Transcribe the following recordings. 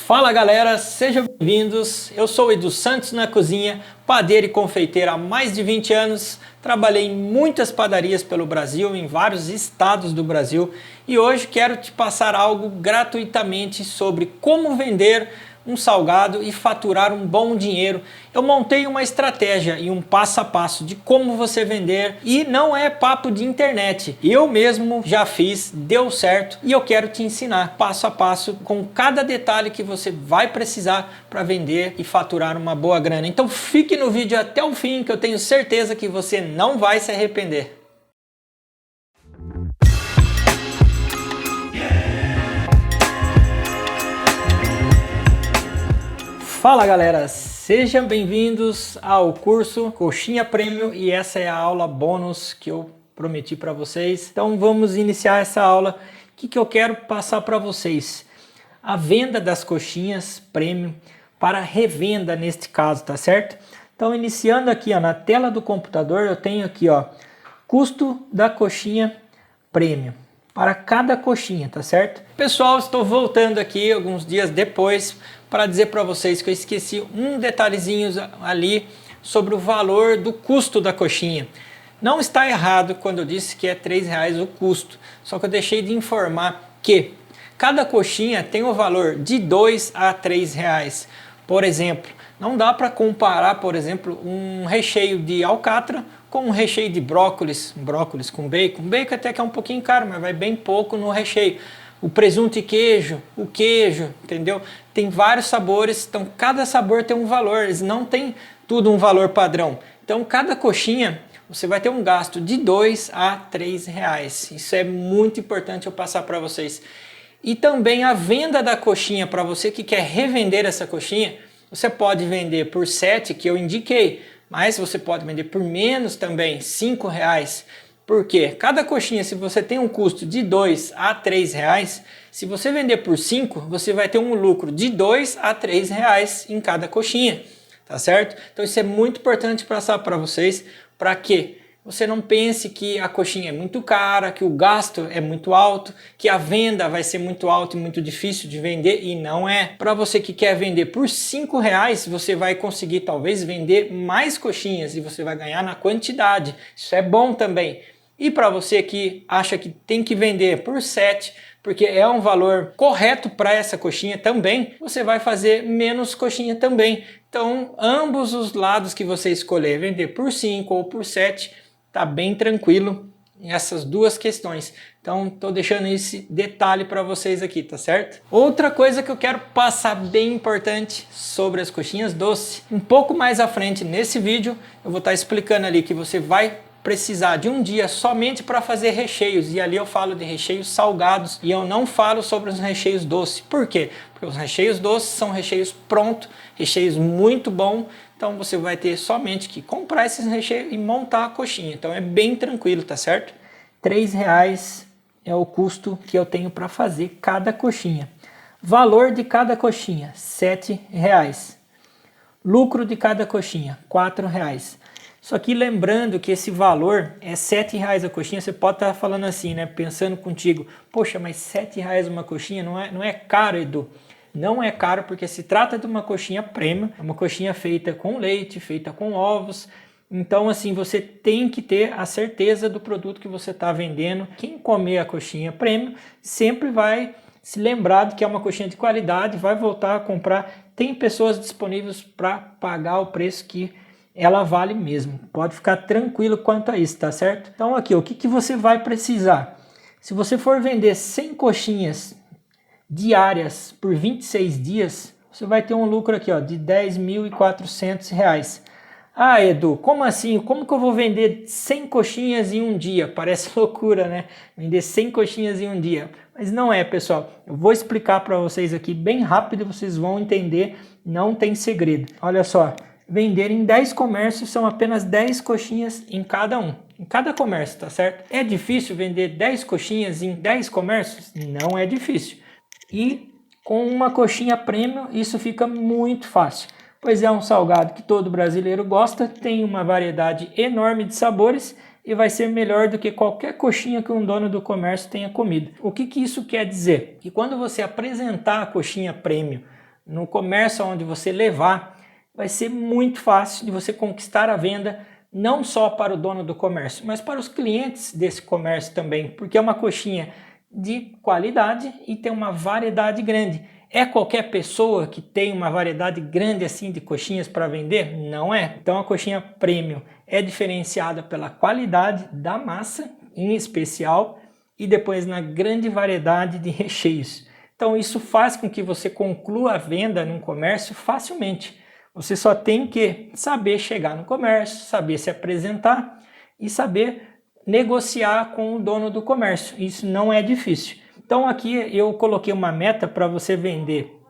Fala galera, sejam bem-vindos. Eu sou o Edu Santos na cozinha, padeiro e confeiteiro há mais de 20 anos. Trabalhei em muitas padarias pelo Brasil, em vários estados do Brasil, e hoje quero te passar algo gratuitamente sobre como vender um salgado e faturar um bom dinheiro. Eu montei uma estratégia e um passo a passo de como você vender, e não é papo de internet. Eu mesmo já fiz, deu certo, e eu quero te ensinar passo a passo com cada detalhe que você vai precisar para vender e faturar uma boa grana. Então fique no vídeo até o fim, que eu tenho certeza que você não vai se arrepender. Fala galera, sejam bem-vindos ao curso Coxinha Premium, e essa é a aula bônus que eu prometi para vocês. Então vamos iniciar essa aula. O que eu quero passar para vocês? A venda das coxinhas Premium para revenda neste caso, tá certo? Então iniciando aqui ó, na tela do computador eu tenho aqui ó, custo da coxinha Premium para cada coxinha, tá certo? Pessoal, estou voltando aqui alguns dias depois para dizer para vocês que eu esqueci um detalhezinho ali sobre o valor do custo da coxinha. Não está errado quando eu disse que é R$3 o custo, só que eu deixei de informar que cada coxinha tem o valor de R$2 a R$3. Por exemplo, não dá para comparar, por exemplo, um recheio de alcatra com um recheio de brócolis com bacon. Bacon até que é um pouquinho caro, mas vai bem pouco no recheio. O presunto e queijo, o queijo, entendeu? Tem vários sabores, então cada sabor tem um valor, eles não tem tudo um valor padrão. Então cada coxinha você vai ter um gasto de R$2 a R$3. Isso é muito importante eu passar para vocês. E também a venda da coxinha, para você que quer revender essa coxinha, você pode vender por 7, que eu indiquei, mas você pode vender por menos também, R$5. Porque cada coxinha, se você tem um custo de R$2 a R$3, se você vender por 5, você vai ter um lucro de R$2 a R$3 em cada coxinha, tá certo? Então isso é muito importante passar para vocês, para que você não pense que a coxinha é muito cara, que o gasto é muito alto, que a venda vai ser muito alta e muito difícil de vender, e não é. Para você que quer vender por R$5, você vai conseguir talvez vender mais coxinhas e você vai ganhar na quantidade. Isso é bom também. E para você que acha que tem que vender por 7, porque é um valor correto para essa coxinha também, você vai fazer menos coxinha também. Então, ambos os lados que você escolher, vender por 5 ou por 7, tá bem tranquilo essas duas questões. Então, tô deixando esse detalhe para vocês aqui, tá certo? Outra coisa que eu quero passar bem importante sobre as coxinhas doce. Um pouco mais à frente nesse vídeo, eu vou estar explicando ali que você vai precisar de um dia somente para fazer recheios, e ali eu falo de recheios salgados e eu não falo sobre os recheios doces. Por quê? Porque os recheios doces são recheios prontos, recheios muito bons, então você vai ter somente que comprar esses recheios e montar a coxinha. Então é bem tranquilo, tá certo? R$3 é o custo que eu tenho para fazer cada coxinha. Valor de cada coxinha, R$7. Lucro de cada coxinha, R$4. Só que lembrando que esse valor é R$7 a coxinha. Você pode estar falando assim, né? Pensando contigo, poxa, mas R$7 uma coxinha não é caro, Edu. Não é caro porque se trata de uma coxinha premium, uma coxinha feita com leite, feita com ovos. Então assim, você tem que ter a certeza do produto que você está vendendo. Quem comer a coxinha premium sempre vai se lembrar de que é uma coxinha de qualidade, vai voltar a comprar. Tem pessoas disponíveis para pagar o preço que ela vale mesmo. Pode ficar tranquilo quanto a isso, tá certo? Então aqui, o que você vai precisar? Se você for vender 100 coxinhas diárias por 26 dias, você vai ter um lucro aqui ó, de R$10.400. Ah, Edu, como assim? Como que eu vou vender 100 coxinhas em um dia? Parece loucura, né? Vender 100 coxinhas em um dia. Mas não é, pessoal. Eu vou explicar para vocês aqui bem rápido, vocês vão entender, não tem segredo. Olha só. Vender em 10 comércios são apenas 10 coxinhas em cada um. Em cada comércio, tá certo? É difícil vender 10 coxinhas em 10 comércios? Não é difícil. E com uma coxinha premium isso fica muito fácil. Pois é um salgado que todo brasileiro gosta, tem uma variedade enorme de sabores e vai ser melhor do que qualquer coxinha que um dono do comércio tenha comido. O que isso quer dizer? Que quando você apresentar a coxinha premium no comércio onde você levar, vai ser muito fácil de você conquistar a venda, não só para o dono do comércio, mas para os clientes desse comércio também, porque é uma coxinha de qualidade e tem uma variedade grande. É qualquer pessoa que tem uma variedade grande assim de coxinhas para vender? Não é. Então a coxinha premium é diferenciada pela qualidade da massa, em especial, e depois na grande variedade de recheios. Então isso faz com que você conclua a venda num comércio facilmente. Você só tem que saber chegar no comércio, saber se apresentar e saber negociar com o dono do comércio. Isso não é difícil. Então aqui eu coloquei uma meta para você vender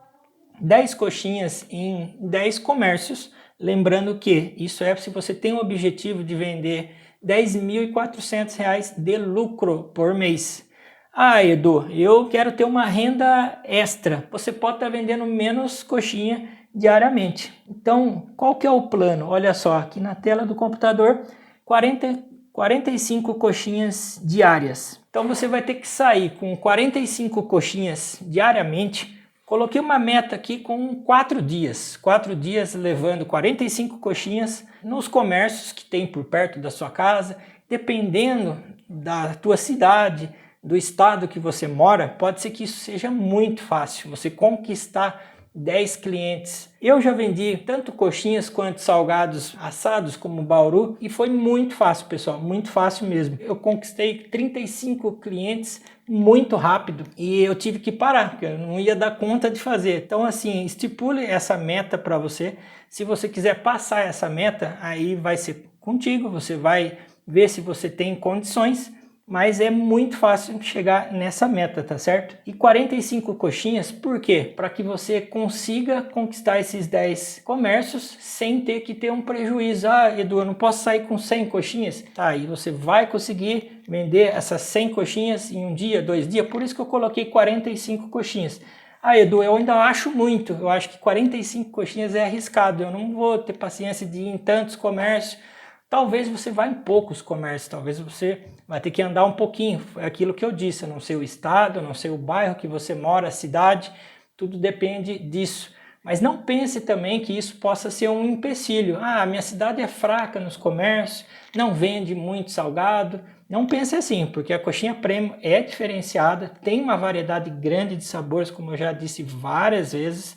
10 coxinhas em 10 comércios. Lembrando que isso é se você tem o objetivo de vender R$10.400 de lucro por mês. Ah, Edu, eu quero ter uma renda extra. Você pode estar vendendo menos coxinha diariamente. Então, qual que é o plano? Olha só, aqui na tela do computador, 45 coxinhas diárias. Então você vai ter que sair com 45 coxinhas diariamente. Coloquei uma meta aqui com 4 dias. 4 dias levando 45 coxinhas nos comércios que tem por perto da sua casa. Dependendo da tua cidade, do estado que você mora, pode ser que isso seja muito fácil. Você conquistar 10 clientes. Eu já vendi tanto coxinhas quanto salgados assados como Bauru e foi muito fácil, pessoal, muito fácil mesmo. Eu conquistei 35 clientes muito rápido e eu tive que parar, porque eu não ia dar conta de fazer. Então assim, estipule essa meta para você. Se você quiser passar essa meta, aí vai ser contigo, você vai ver se você tem condições. Mas é muito fácil chegar nessa meta, tá certo? E 45 coxinhas, por quê? Para que você consiga conquistar esses 10 comércios sem ter que ter um prejuízo. Ah, Edu, eu não posso sair com 100 coxinhas? Tá, aí você vai conseguir vender essas 100 coxinhas em um dia, 2 dias. Por isso que eu coloquei 45 coxinhas. Ah, Edu, eu ainda acho muito. Eu acho que 45 coxinhas é arriscado. Eu não vou ter paciência de ir em tantos comércios. Talvez você vá em poucos comércios, talvez você vai ter que andar um pouquinho. É aquilo que eu disse, eu não sei o estado, eu não sei o bairro que você mora, a cidade, tudo depende disso. Mas não pense também que isso possa ser um empecilho. Ah, minha cidade é fraca nos comércios, não vende muito salgado. Não pense assim, porque a coxinha premium é diferenciada, tem uma variedade grande de sabores, como eu já disse várias vezes.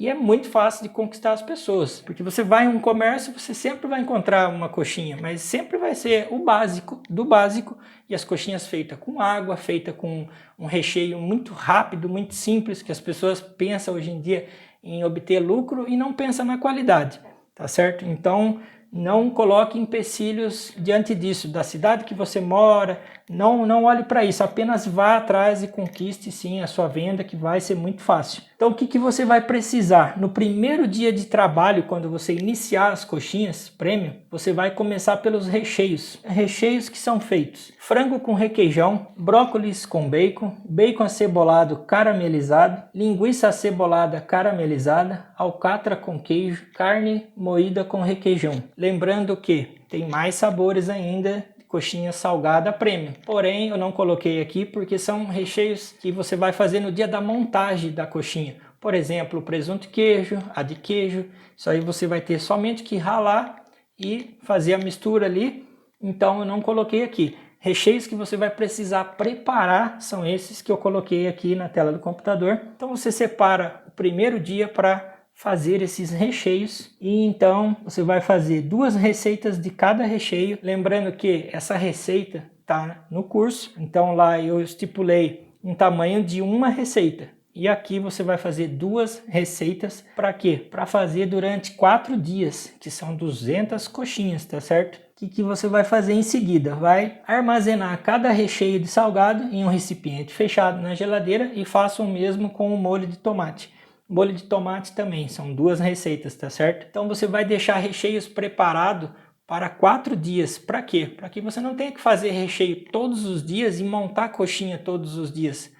E é muito fácil de conquistar as pessoas, porque você vai em um comércio, você sempre vai encontrar uma coxinha, mas sempre vai ser o básico do básico, e as coxinhas feitas com água, feitas com um recheio muito rápido, muito simples, que as pessoas pensam hoje em dia em obter lucro e não pensam na qualidade, tá certo? Então não coloque empecilhos diante disso, da cidade que você mora, não olhe para isso, apenas vá atrás e conquiste sim a sua venda, que vai ser muito fácil. Então o que você vai precisar? No primeiro dia de trabalho, quando você iniciar as coxinhas premium, você vai começar pelos recheios. Recheios que são feitos: frango com requeijão, brócolis com bacon, bacon acebolado caramelizado, linguiça acebolada caramelizada, alcatra com queijo, carne moída com requeijão. Lembrando que tem mais sabores ainda, coxinha salgada premium. Porém, eu não coloquei aqui porque são recheios que você vai fazer no dia da montagem da coxinha. Por exemplo, presunto e queijo, a de queijo. Isso aí você vai ter somente que ralar e fazer a mistura ali. Então eu não coloquei aqui. Recheios que você vai precisar preparar são esses que eu coloquei aqui na tela do computador. Então você separa o primeiro dia para fazer esses recheios e então você vai fazer 2 receitas de cada recheio, lembrando que essa receita está no curso, então lá eu estipulei um tamanho de uma receita e aqui você vai fazer 2 receitas. Para quê? Para fazer durante 4 dias, que são 200 coxinhas, tá certo? O que você vai fazer em seguida? Vai armazenar cada recheio de salgado em um recipiente fechado na geladeira e faça o mesmo com o molho de tomate. Molho de tomate também, são 2 receitas, tá certo? Então você vai deixar recheios preparados para 4 dias. Para quê? Para que você não tenha que fazer recheio todos os dias e montar coxinha todos os dias.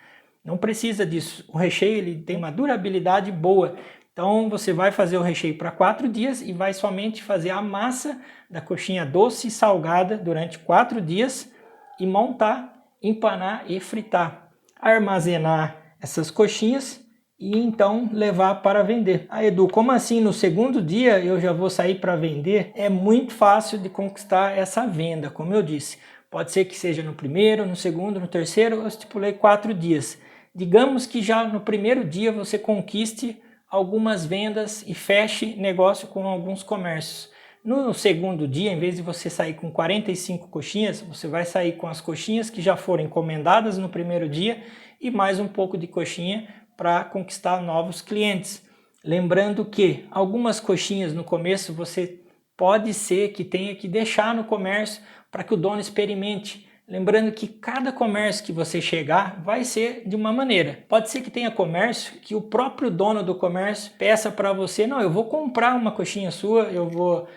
Não precisa disso. O recheio ele tem uma durabilidade boa. Então você vai fazer o recheio para 4 dias e vai somente fazer a massa da coxinha doce e salgada durante 4 dias e montar, empanar e fritar. Armazenar essas coxinhas e então levar para vender. Ah, Edu, como assim no segundo dia eu já vou sair para vender? É muito fácil de conquistar essa venda, como eu disse. Pode ser que seja no primeiro, no segundo, no terceiro, eu estipulei 4 dias. Digamos que já no primeiro dia você conquiste algumas vendas e feche negócio com alguns comércios. No segundo dia, em vez de você sair com 45 coxinhas, você vai sair com as coxinhas que já foram encomendadas no primeiro dia e mais um pouco de coxinha para conquistar novos clientes. Lembrando que algumas coxinhas no começo você pode ser que tenha que deixar no comércio para que o dono experimente. Lembrando que cada comércio que você chegar vai ser de uma maneira. Pode ser que tenha comércio que o próprio dono do comércio peça para você, não, eu vou comprar uma coxinha sua, eu vou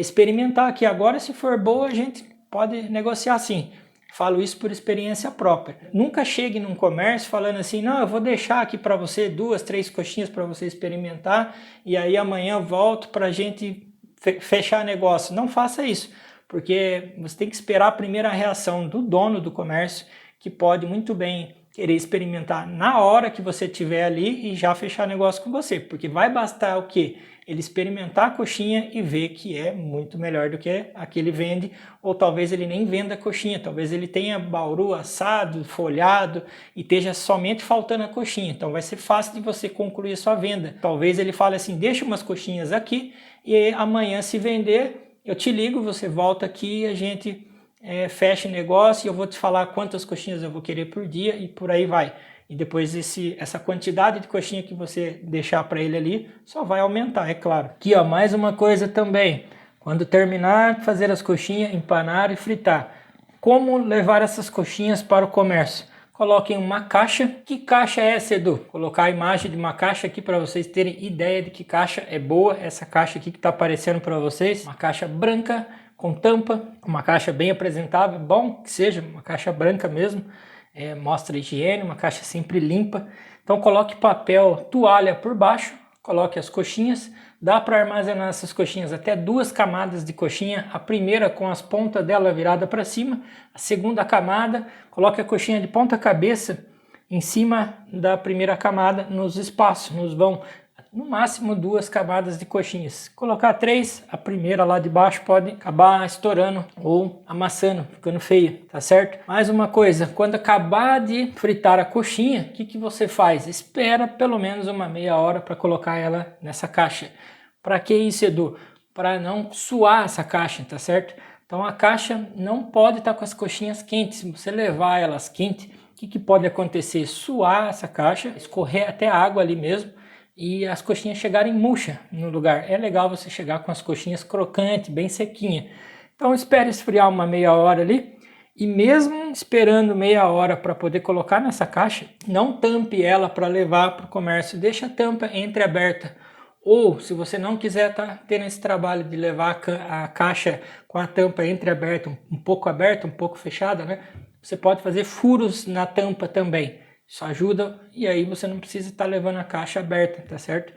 experimentar aqui agora, se for boa a gente pode negociar sim. Falo isso por experiência própria. Nunca chegue num comércio falando assim, não, eu vou deixar aqui para você 2, 3 coxinhas para você experimentar e aí amanhã eu volto para a gente fechar negócio. Não faça isso, porque você tem que esperar a primeira reação do dono do comércio, que pode muito bem querer experimentar na hora que você estiver ali e já fechar negócio com você, porque vai bastar o quê? Ele experimentar a coxinha e ver que é muito melhor do que a que ele vende, ou talvez ele nem venda a coxinha, talvez ele tenha bauru assado, folhado e esteja somente faltando a coxinha, então vai ser fácil de você concluir a sua venda. Talvez ele fale assim, deixa umas coxinhas aqui e amanhã se vender, eu te ligo, você volta aqui e a gente fecha o negócio e eu vou te falar quantas coxinhas eu vou querer por dia e por aí vai. E depois essa quantidade de coxinha que você deixar para ele ali só vai aumentar, é claro. Aqui ó, mais uma coisa também. Quando terminar de fazer as coxinhas, empanar e fritar. Como levar essas coxinhas para o comércio? Coloque em uma caixa. Que caixa é essa, Edu? Colocar a imagem de uma caixa aqui para vocês terem ideia de que caixa é boa. Essa caixa aqui que está aparecendo para vocês. Uma caixa branca com tampa. Uma caixa bem apresentável. Bom que seja uma caixa branca mesmo. Mostra a higiene, uma caixa sempre limpa. Então coloque papel toalha por baixo, coloque as coxinhas, dá para armazenar essas coxinhas até 2 camadas de coxinha, a primeira com as pontas dela virada para cima, a segunda camada, coloque a coxinha de ponta cabeça em cima da primeira camada nos espaços, nos vão no máximo 2 camadas de coxinhas. Colocar 3, a primeira lá de baixo pode acabar estourando ou amassando, ficando feia, tá certo? Mais uma coisa, quando acabar de fritar a coxinha, o que você faz? Espera pelo menos uma meia hora para colocar ela nessa caixa. Para que isso, Edu? Para não suar essa caixa, tá certo? Então a caixa não pode estar com as coxinhas quentes. Se você levar elas quentes, o que pode acontecer? Suar essa caixa, escorrer até a água ali mesmo, e as coxinhas chegarem murcha no lugar. É legal você chegar com as coxinhas crocantes, bem sequinha. Então espere esfriar uma meia hora ali e mesmo esperando meia hora para poder colocar nessa caixa, não tampe ela para levar para o comércio, deixa a tampa entreaberta. Ou se você não quiser estar tendo esse trabalho de levar a caixa com a tampa entreaberta, um pouco aberta, um pouco fechada, né? Você pode fazer furos na tampa também. Isso ajuda e aí você não precisa estar levando a caixa aberta, tá certo?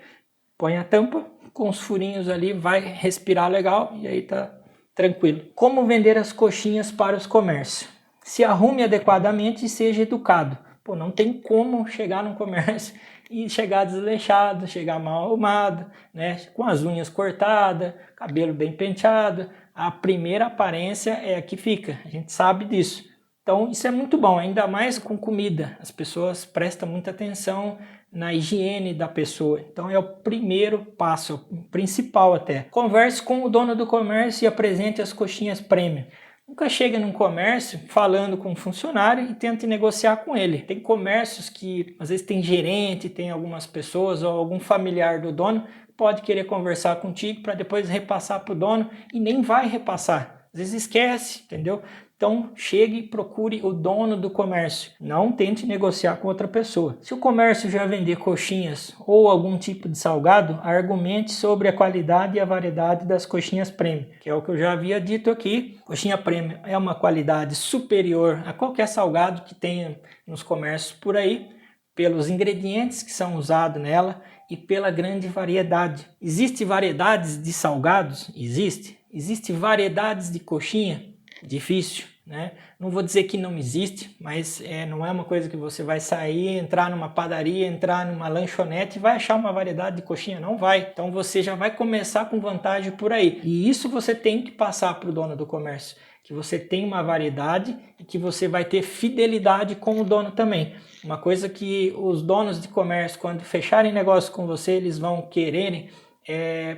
Põe a tampa com os furinhos ali, vai respirar legal e aí tá tranquilo. Como vender as coxinhas para os comércios? Se arrume adequadamente e seja educado. Pô, não tem como chegar no comércio e chegar desleixado, chegar mal arrumado, né? Com as unhas cortadas, cabelo bem penteado. A primeira aparência é a que fica, a gente sabe disso. Então isso é muito bom, ainda mais com comida. As pessoas prestam muita atenção na higiene da pessoa. Então é o primeiro passo, o principal até. Converse com o dono do comércio e apresente as coxinhas premium. Nunca chega num comércio falando com um funcionário e tente negociar com ele. Tem comércios que às vezes tem gerente, tem algumas pessoas ou algum familiar do dono pode querer conversar contigo para depois repassar para o dono e nem vai repassar. Às vezes esquece, entendeu? Então chegue e procure o dono do comércio. Não tente negociar com outra pessoa. Se o comércio já vender coxinhas ou algum tipo de salgado, argumente sobre a qualidade e a variedade das coxinhas premium, que é o que eu já havia dito aqui. Coxinha premium é uma qualidade superior a qualquer salgado que tenha nos comércios por aí, pelos ingredientes que são usados nela e pela grande variedade. Existem variedades de salgados? Existe. Existem variedades de coxinha? Difícil. né? Não vou dizer que não existe, mas não é uma coisa que você vai sair, entrar numa padaria, entrar numa lanchonete e vai achar uma variedade de coxinha, não vai. Então você já vai começar com vantagem por aí. E isso você tem que passar para o dono do comércio, que você tem uma variedade e que você vai ter fidelidade com o dono também. Uma coisa que os donos de comércio, quando fecharem negócio com você, eles vão quererem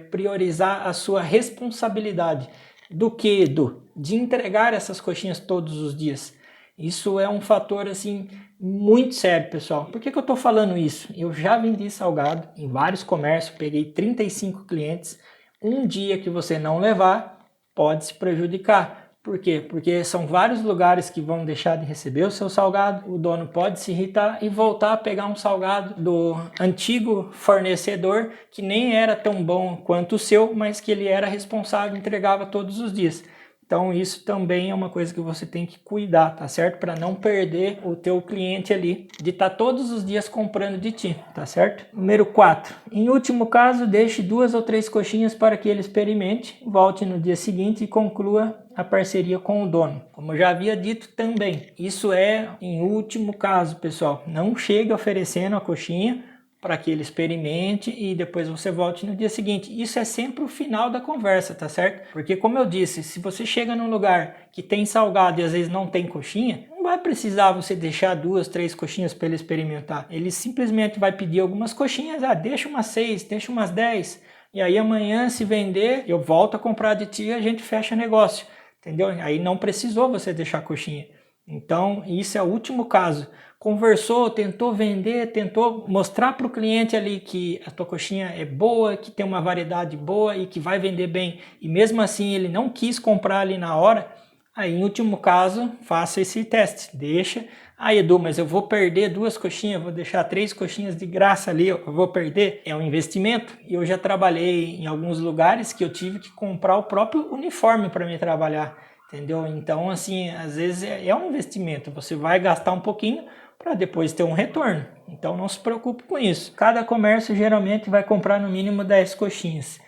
priorizar a sua responsabilidade. Do que, Edu? De entregar essas coxinhas todos os dias. Isso é um fator assim muito sério, pessoal. Por que eu estou falando isso? Eu já vendi salgado em vários comércios, peguei 35 clientes. Um dia que você não levar, pode se prejudicar. Por quê? Porque são vários lugares que vão deixar de receber o seu salgado, o dono pode se irritar e voltar a pegar um salgado do antigo fornecedor que nem era tão bom quanto o seu, mas que ele era responsável e entregava todos os dias. Então isso também é uma coisa que você tem que cuidar, tá certo? Para não perder o teu cliente ali, de estar todos os dias comprando de ti, tá certo? Número 4. Em último caso, deixe 2 ou 3 coxinhas para que ele experimente, volte no dia seguinte e conclua a parceria com o dono. Como eu já havia dito também, isso é em último caso, pessoal. Não chegue oferecendo a coxinha para que ele experimente e depois você volte no dia seguinte. Isso é sempre o final da conversa, tá certo? Porque como eu disse, se você chega num lugar que tem salgado e às vezes não tem coxinha, não vai precisar você deixar 2, 3 coxinhas para ele experimentar. Ele simplesmente vai pedir algumas coxinhas, deixa umas 6, deixa umas 10, e aí amanhã se vender, eu volto a comprar de ti e a gente fecha negócio, entendeu? Aí não precisou você deixar coxinha. Então, isso é o último caso. Conversou, tentou vender, tentou mostrar para o cliente ali que a tua coxinha é boa, que tem uma variedade boa e que vai vender bem, e mesmo assim ele não quis comprar ali na hora, aí em último caso, faça esse teste, deixa. Edu, mas eu vou perder 2 coxinhas, vou deixar 3 coxinhas de graça ali, eu vou perder. É um investimento. E eu já trabalhei em alguns lugares que eu tive que comprar o próprio uniforme para me trabalhar, entendeu? Então, assim, às vezes é um investimento, você vai gastar um pouquinho para depois ter um retorno. Então não se preocupe com isso. Cada comércio geralmente vai comprar no mínimo 10 coxinhas.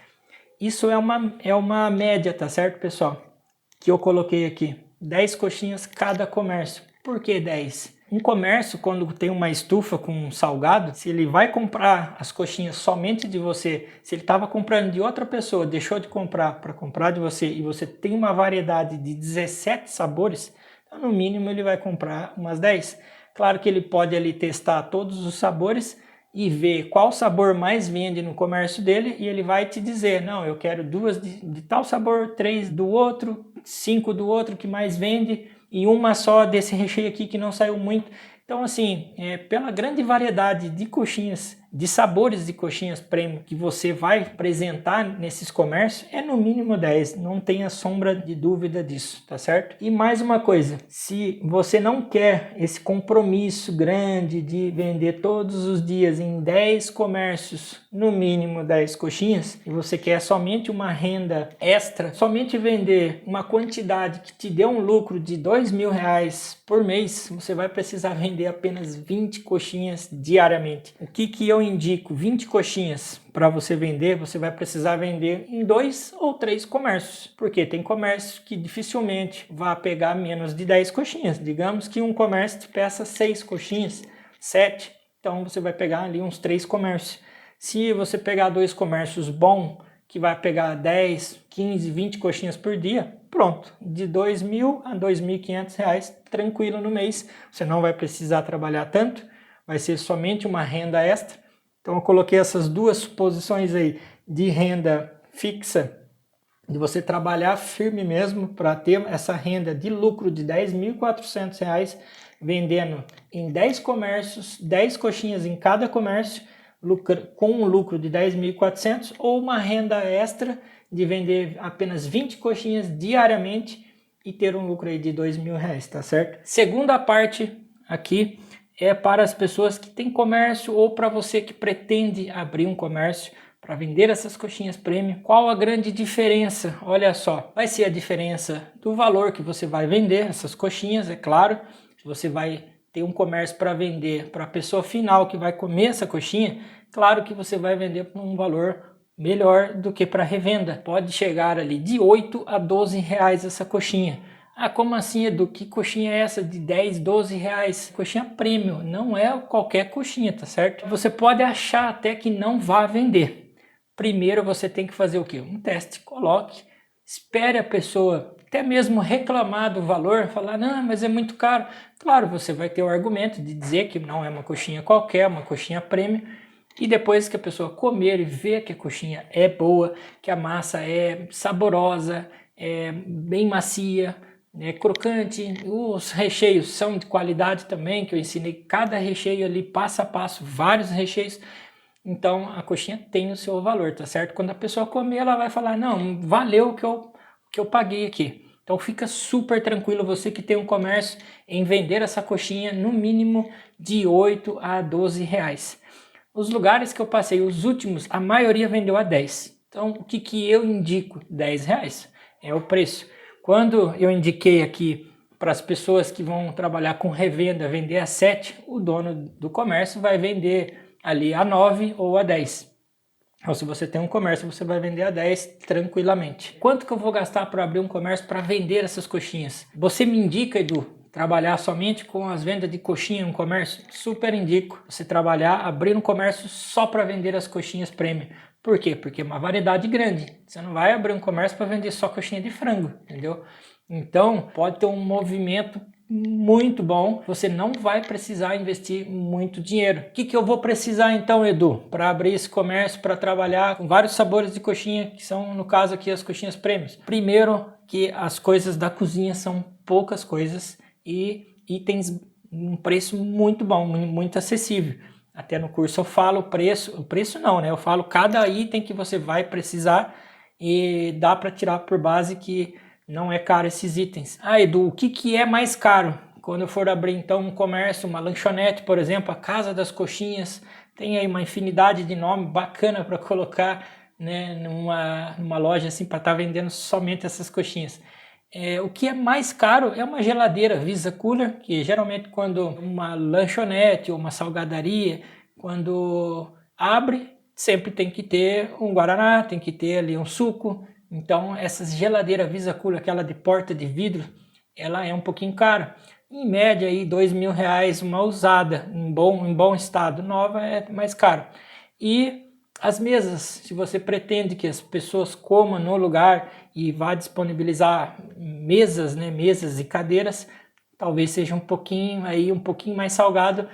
Isso é uma média, tá certo, pessoal? Que eu coloquei aqui. 10 coxinhas cada comércio. Por que 10? Um comércio, quando tem uma estufa com salgado, se ele vai comprar as coxinhas somente de você, se ele estava comprando de outra pessoa, deixou de comprar para comprar de você e você tem uma variedade de 17 sabores, então no mínimo ele vai comprar umas 10. Claro que ele pode ali testar todos os sabores e ver qual sabor mais vende no comércio dele e ele vai te dizer, não, eu quero 2 de tal sabor, 3 do outro, 5 do outro que mais vende e uma só desse recheio aqui que não saiu muito. Então assim, pela grande variedade de coxinhas, de sabores de coxinhas premium que você vai apresentar nesses comércios, é no mínimo 10, não tenha sombra de dúvida disso, tá certo? E mais uma coisa, se você não quer esse compromisso grande de vender todos os dias em 10 comércios, no mínimo 10 coxinhas, e você quer somente uma renda extra, somente vender uma quantidade que te dê um lucro de R$2.000 por mês, você vai precisar vender apenas 20 coxinhas diariamente. O que eu indico? 20 coxinhas para você vender, você vai precisar vender em 2 ou 3 comércios, porque tem comércio que dificilmente vai pegar menos de 10 coxinhas. Digamos que um comércio te peça 6 coxinhas, 7, então você vai pegar ali uns 3 comércios. Se você pegar 2 comércios bons, que vai pegar 10, 15, 20 coxinhas por dia, pronto, de R$2.000 a R$2.500 tranquilo no mês, você não vai precisar trabalhar tanto, vai ser somente uma renda extra. Então eu coloquei essas 2 suposições aí de renda fixa, de você trabalhar firme mesmo para ter essa renda de lucro de R$10.400 vendendo em 10 comércios, 10 coxinhas em cada comércio, com um lucro de 10.400 ou uma renda extra de vender apenas 20 coxinhas diariamente e ter um lucro aí de R$2.000, tá certo? Segunda parte aqui é para as pessoas que têm comércio ou para você que pretende abrir um comércio para vender essas coxinhas premium. Qual a grande diferença? Olha só, vai ser a diferença do valor que você vai vender essas coxinhas, é claro. Se você vai ter um comércio para vender para a pessoa final que vai comer essa coxinha, claro que você vai vender por um valor melhor do que para revenda. Pode chegar ali de 8 a 12 reais essa coxinha. Ah, como assim, Edu? Que coxinha é essa de 10, 12 reais? Coxinha premium, não é qualquer coxinha, tá certo? Você pode achar até que não vá vender. Primeiro você tem que fazer o quê? Um teste, coloque, espere a pessoa até mesmo reclamar do valor, falar, não, mas é muito caro. Claro, você vai ter o argumento de dizer que não é uma coxinha qualquer, uma coxinha premium, e depois que a pessoa comer e ver que a coxinha é boa, que a massa é saborosa, é bem macia, é crocante, os recheios são de qualidade também, que eu ensinei cada recheio ali passo a passo, vários recheios. Então a coxinha tem o seu valor, tá certo? Quando a pessoa comer, ela vai falar, não, valeu o que eu paguei aqui. Então fica super tranquilo você que tem um comércio em vender essa coxinha no mínimo de 8 a 12 reais. Os lugares que eu passei, os últimos, a maioria vendeu a 10. Então o que eu indico? 10 reais é o preço. Quando eu indiquei aqui para as pessoas que vão trabalhar com revenda, vender a 7, o dono do comércio vai vender ali a 9 ou a 10. Ou se você tem um comércio, você vai vender a 10 tranquilamente. Quanto que eu vou gastar para abrir um comércio para vender essas coxinhas? Você me indica, Edu, trabalhar somente com as vendas de coxinha no comércio? Super indico você trabalhar, abrir um comércio só para vender as coxinhas premium. Por quê? Porque é uma variedade grande. Você não vai abrir um comércio para vender só coxinha de frango, entendeu? Então, pode ter um movimento muito bom, você não vai precisar investir muito dinheiro. O que eu vou precisar então, Edu, para abrir esse comércio, para trabalhar com vários sabores de coxinha, que são, no caso aqui, as coxinhas premium? Primeiro, que as coisas da cozinha são poucas coisas e itens um preço muito bom, muito acessível. Até no curso eu falo o preço não, né? Eu falo cada item que você vai precisar e dá para tirar por base que não é caro esses itens. Ah, Edu, o que é mais caro? Quando eu for abrir então um comércio, uma lanchonete, por exemplo, a Casa das Coxinhas, tem aí uma infinidade de nome bacana para colocar, né, numa loja assim para estar vendendo somente essas coxinhas. O que é mais caro é uma geladeira Visa Cooler, que geralmente quando uma lanchonete ou uma salgadaria, quando abre, sempre tem que ter um guaraná, tem que ter ali um suco. Então essas geladeiras Visa Cooler, aquela de porta de vidro, ela é um pouquinho cara. Em média aí R$ 2.000 uma usada, em bom estado, nova é mais caro. E as mesas, se você pretende que as pessoas comam no lugar e vá disponibilizar mesas, né, mesas e cadeiras, talvez seja um pouquinho mais salgado.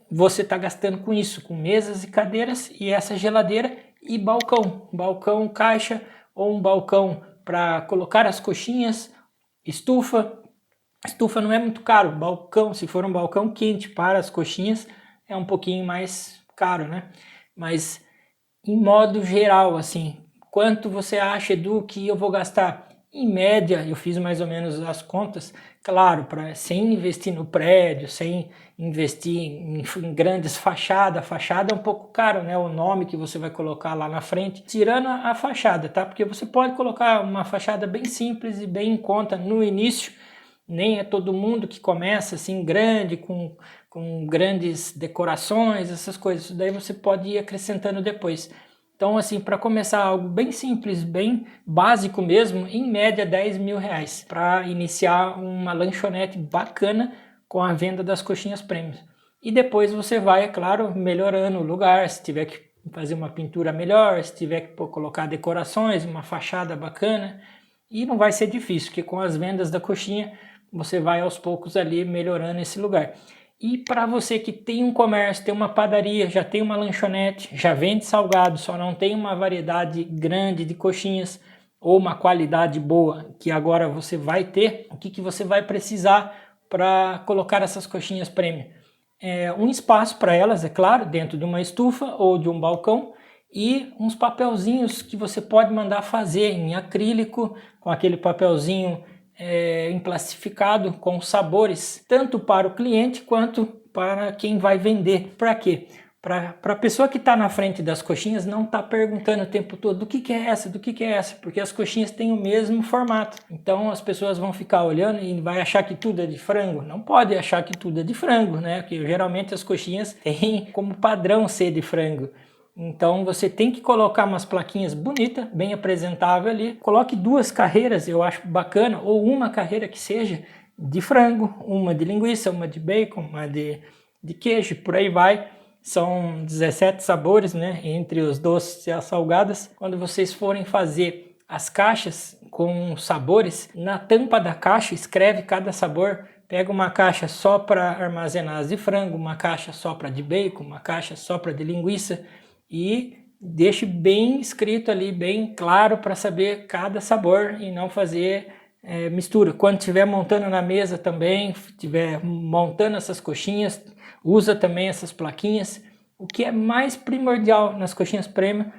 Você está gastando com isso, com mesas e cadeiras e essa geladeira e balcão caixa ou um balcão para colocar as coxinhas, estufa não é muito caro, balcão, se for um balcão quente para as coxinhas é um pouquinho mais caro, né? Mas em modo geral, assim, quanto você acha, Edu, que eu vou gastar? Em média, eu fiz mais ou menos as contas, claro, sem investir no prédio, sem investir em grandes fachadas. Fachada é um pouco caro, né? O nome que você vai colocar lá na frente, tirando a fachada, tá? Porque você pode colocar uma fachada bem simples e bem em conta no início. Nem é todo mundo que começa assim grande, com grandes decorações, essas coisas. Isso daí você pode ir acrescentando depois. Então, assim, para começar algo bem simples, bem básico mesmo, em média R$ 10.000 para iniciar uma lanchonete bacana com a venda das coxinhas premium. E depois você vai, é claro, melhorando o lugar, se tiver que fazer uma pintura melhor, se tiver que colocar decorações, uma fachada bacana. E não vai ser difícil, porque com as vendas da coxinha você vai aos poucos ali melhorando esse lugar. E para você que tem um comércio, tem uma padaria, já tem uma lanchonete, já vende salgado, só não tem uma variedade grande de coxinhas ou uma qualidade boa que agora você vai ter, o que você vai precisar para colocar essas coxinhas premium? Um espaço para elas, é claro, dentro de uma estufa ou de um balcão, e uns papelzinhos que você pode mandar fazer em acrílico, com aquele papelzinho emplastificado com sabores, tanto para o cliente quanto para quem vai vender. Para quê? Para a pessoa que está na frente das coxinhas não está perguntando o tempo todo do que é essa, do que é essa, porque as coxinhas têm o mesmo formato. Então as pessoas vão ficar olhando e vai achar que tudo é de frango. Não pode achar que tudo é de frango, né? Porque geralmente as coxinhas têm como padrão ser de frango. Então você tem que colocar umas plaquinhas bonitas, bem apresentável ali. Coloque 2 carreiras, eu acho bacana, ou uma carreira que seja de frango, uma de linguiça, uma de bacon, uma de queijo, por aí vai. São 17 sabores, né? Entre os doces e as salgadas. Quando vocês forem fazer as caixas com sabores, na tampa da caixa escreve cada sabor. Pega uma caixa só para armazenar as de frango, uma caixa só para de bacon, uma caixa só para de linguiça e deixe bem escrito ali, bem claro para saber cada sabor e não fazer mistura. Quando estiver montando na mesa também, estiver montando essas coxinhas, usa também essas plaquinhas. O que é mais primordial nas coxinhas premium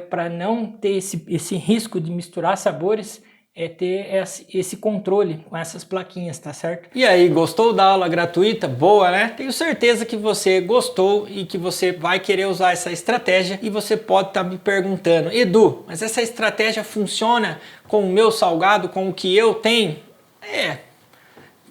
para não ter esse risco de misturar sabores, é ter esse controle com essas plaquinhas, tá certo? E aí, gostou da aula gratuita? Boa, né? Tenho certeza que você gostou e que você vai querer usar essa estratégia. E você pode estar me perguntando: Edu, mas essa estratégia funciona com o meu salgado, com o que eu tenho?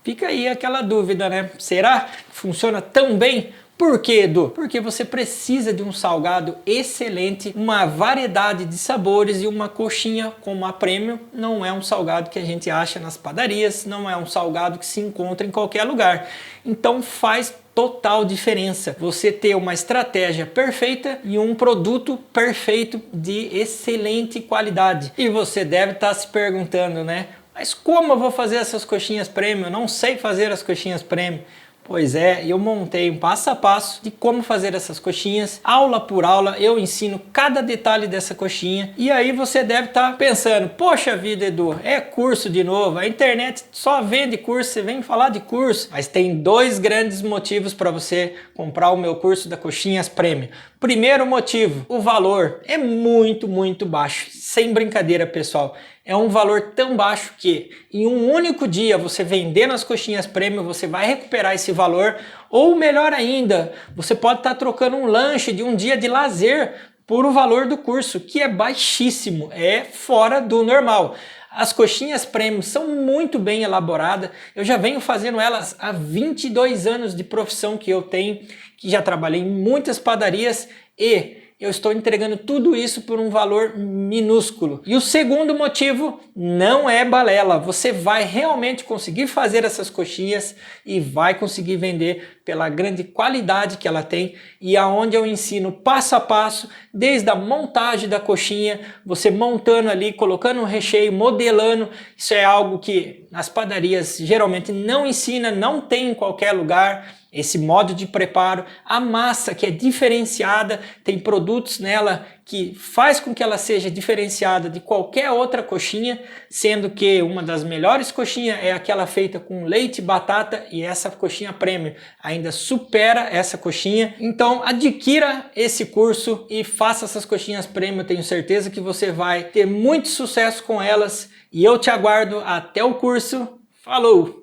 Fica aí aquela dúvida, né? Será que funciona tão bem? Por quê, Edu? Porque você precisa de um salgado excelente, uma variedade de sabores, e uma coxinha como a Premium não é um salgado que a gente acha nas padarias, não é um salgado que se encontra em qualquer lugar. Então faz total diferença você ter uma estratégia perfeita e um produto perfeito de excelente qualidade. E você deve estar se perguntando, né? Mas como eu vou fazer essas coxinhas Premium? Eu não sei fazer as coxinhas Premium. Pois é, eu montei um passo a passo de como fazer essas coxinhas, aula por aula, eu ensino cada detalhe dessa coxinha. E aí você deve estar pensando: poxa vida, Edu, é curso de novo, a internet só vende curso, você vem falar de curso. Mas tem 2 grandes motivos para você comprar o meu curso da Coxinhas Premium. Primeiro motivo, o valor é muito baixo, sem brincadeira, pessoal. É um valor tão baixo que em um único dia você vendendo as coxinhas Premium, você vai recuperar esse valor. Ou melhor ainda, você pode estar trocando um lanche de um dia de lazer por o valor do curso, que é baixíssimo, é fora do normal. As coxinhas Premium são muito bem elaboradas, eu já venho fazendo elas há 22 anos de profissão que eu tenho, que já trabalhei em muitas padarias e eu estou entregando tudo isso por um valor minúsculo. E o segundo motivo não é balela. Você vai realmente conseguir fazer essas coxinhas e vai conseguir vender pela grande qualidade que ela tem, e aonde eu ensino passo a passo, desde a montagem da coxinha, você montando ali, colocando um recheio, modelando. Isso é algo que nas padarias geralmente não ensina, não tem em qualquer lugar. Esse modo de preparo, a massa que é diferenciada, tem produtos nela que faz com que ela seja diferenciada de qualquer outra coxinha, sendo que uma das melhores coxinhas é aquela feita com leite e batata, e essa coxinha Premium ainda supera essa coxinha. Então adquira esse curso e faça essas coxinhas Premium, eu tenho certeza que você vai ter muito sucesso com elas, e eu te aguardo até o curso. Falou!